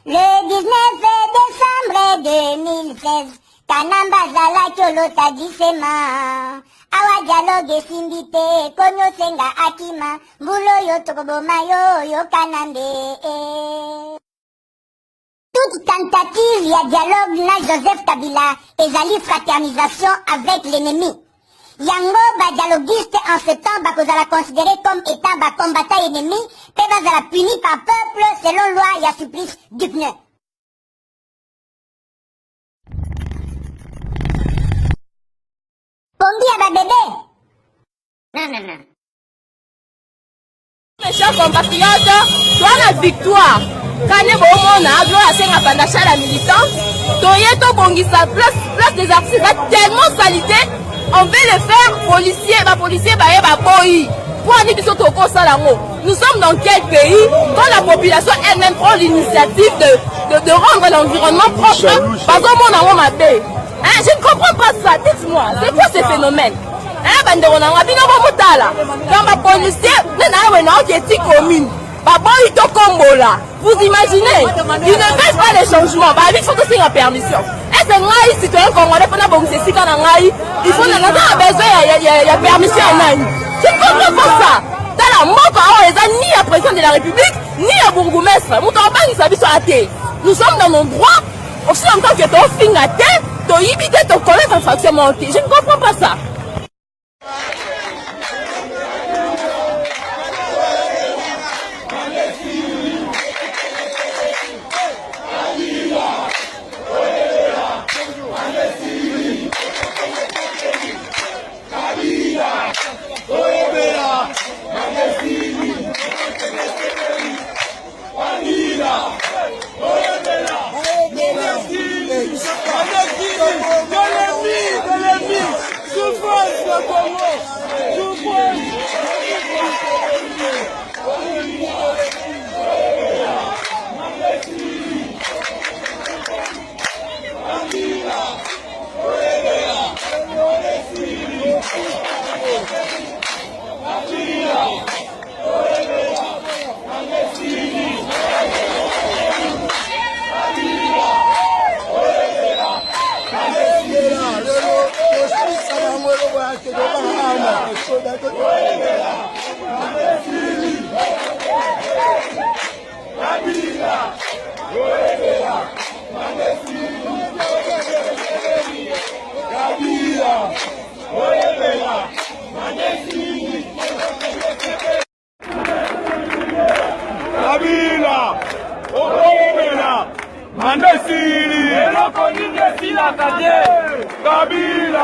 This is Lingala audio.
Le 19 décembre 2016, Kanamba Zala Kyolota Disema. Awa dialogue simbite, konyo senga akima, mbulo yo tokoboma yo kanande. Toute tentative ya dialogue na Joseph Kabila ezali fraternisation avec l'ennemi. Yango ba dialoguiste en ce temps bakozala considéré comme étant ba combattant ennemi, pe bazala puni par peuple selon loi ya supplice Dupneu. Pombi à ba bébé. Non. Mes chers compatriotes, toi la victoire. Kane bomona, gloire à Senga Pandachala militant. Toyeto Bongisa, place des artistes, tellement salité. On veut le faire, policier, boy. Pour aller du Sotoko Salamo. Nous sommes dans quel pays quand la population elle-même prend l'initiative de rendre l'environnement propre? Parce que mon ma paix. Je ne comprends pas ça. Dites-moi, c'est quoi ce phénomène? Quand ma policier, commune. Vous imaginez, ils ne veulent pas les changements. Il faut que c'est la permission. Est-ce que moi, citoyen congolais, il faut la permission. Je ne comprends pas ça. Dans la mort, ni la président de la République, ni la bourgmestre. Nous sommes dans nos droits. Aussi longtemps que ton fin à terre, ton imité, ton collègue en fraction montée. Je ne comprends pas ça. Kabila,